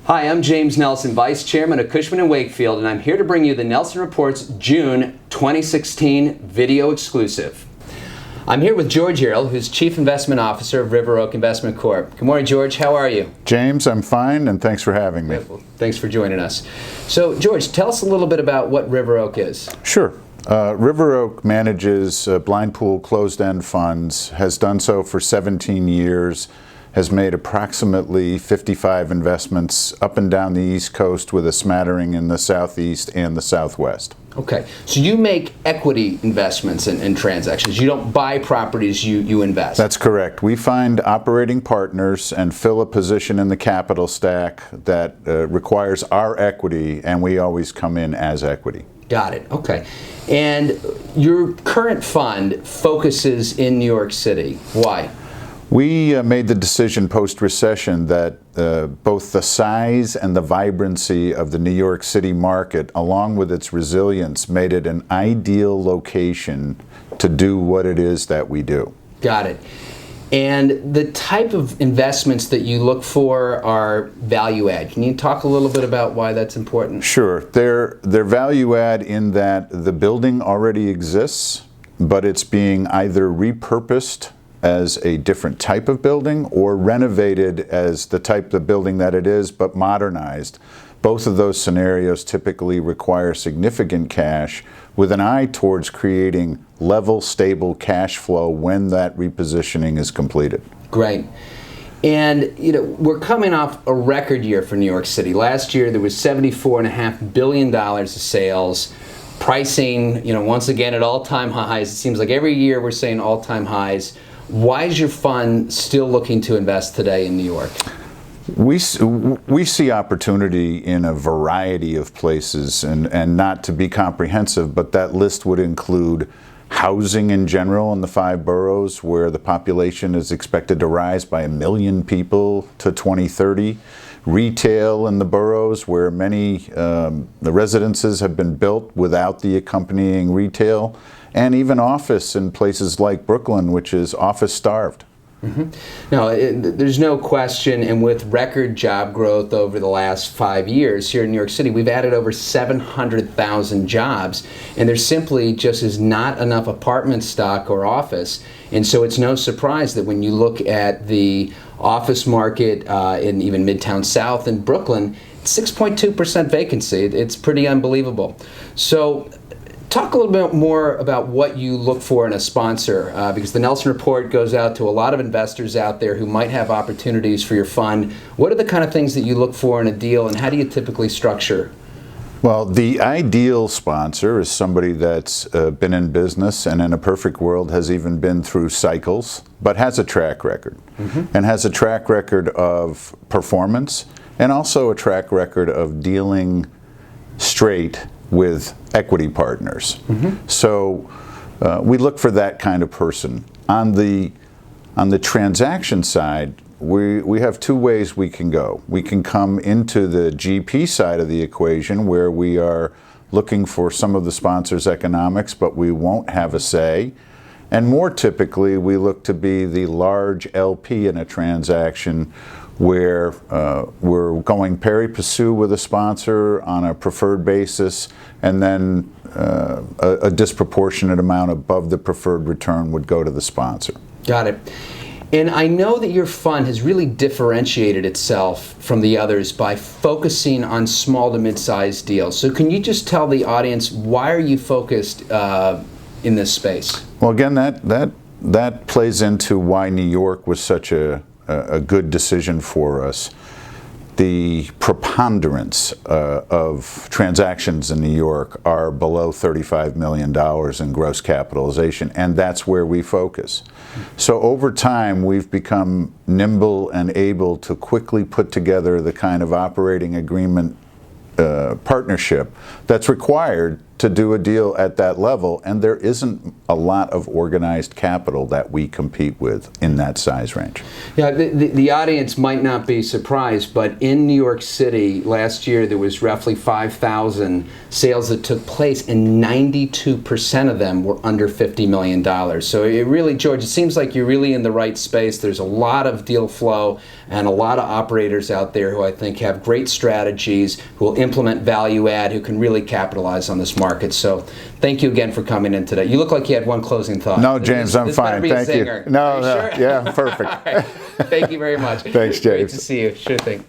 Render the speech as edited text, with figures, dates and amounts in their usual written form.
Hi, I'm James Nelson, Vice Chairman of Cushman & Wakefield, and I'm here to bring you the Nelson Report's June 2016 video exclusive. I'm here with George Yerrall, who's Chief Investment Officer of River Oak Investment Corp. Good morning, George. How are you? James, I'm fine, and thanks for having me. Well, thanks for joining us. So, George, tell us a little bit about what River Oak is. Sure. River Oak manages blind pool closed-end funds, has done so for 17 years, has made approximately 55 investments up and down the East Coast with a smattering in the Southeast and the Southwest. Okay, so you make equity investments in transactions. You don't buy properties, you invest. That's correct. We find operating partners and fill a position in the capital stack that requires our equity, and we always come in as equity. Got it. Okay. And your current fund focuses in New York City. Why? We made the decision post-recession that both the size and the vibrancy of the New York City market, along with its resilience, made it an ideal location to do what it is that we do. Got it. And the type of investments that you look for are value add. Can you talk a little bit about why that's important? Sure. They're value add in that the building already exists, but it's being either repurposed as a different type of building or renovated as the type of building that it is, but modernized. Both of those scenarios typically require significant cash with an eye towards creating level, stable cash flow when that repositioning is completed. Great. And we're coming off a record year for New York City. Last year there was $74.5 billion of sales. Pricing, once again at all-time highs. It seems like every year we're saying all-time highs. Why is your fund still looking to invest today in New York? We see opportunity in a variety of places, and not to be comprehensive, but that list would include housing in general in the 5 boroughs where the population is expected to rise by 1 million people to 2030. Retail in the boroughs where many the residences have been built without the accompanying retail, and even office in places like Brooklyn, which is office starved. Mm-hmm. Now, there's no question, and with record job growth over the last 5 years here in New York City, we've added over 700,000 jobs, and there simply just is not enough apartment stock or office, and so it's no surprise that when you look at the office market in even Midtown South and Brooklyn, 6.2% vacancy. It's pretty unbelievable. So, talk a little bit more about what you look for in a sponsor, because the Nelson Report goes out to a lot of investors out there who might have opportunities for your fund. What are the kind of things that you look for in a deal, and how do you typically structure? Well, the ideal sponsor is somebody that's been in business and in a perfect world has even been through cycles, but has a track record, and has a track record of performance, and also a track record of dealing straight with equity partners. So we look for that kind of person. On the transaction side, we have 2 ways we can go. We can come into the GP side of the equation where we are looking for some of the sponsor's economics, but we won't have a say. And more typically, we look to be the large LP in a transaction where we're going pari passu with a sponsor on a preferred basis, and then a disproportionate amount above the preferred return would go to the sponsor. Got it. And I know that your fund has really differentiated itself from the others by focusing on small to mid-sized deals. So can you just tell the audience, why are you focused in this space? Well, again, that plays into why New York was such a good decision for us. The preponderance of transactions in New York are below $35 million in gross capitalization, and that's where we focus. So over time, we've become nimble and able to quickly put together the kind of operating agreement partnership that's required to do a deal at that level, and there isn't a lot of organized capital that we compete with in that size range. Yeah, the audience might not be surprised, but in New York City last year there was roughly 5,000 sales that took place, and 92% of them were under $50 million. So it really, George, it seems like you're really in the right space. There's a lot of deal flow and a lot of operators out there who I think have great strategies, who will implement value add, who can really capitalize on this market. So thank you again for coming in today. You look like you had one closing thought. No, James, I'm fine. Thank you. No, Sure? yeah, perfect. All right. Thank you very much. Thanks, James. Great to see you. Sure thing.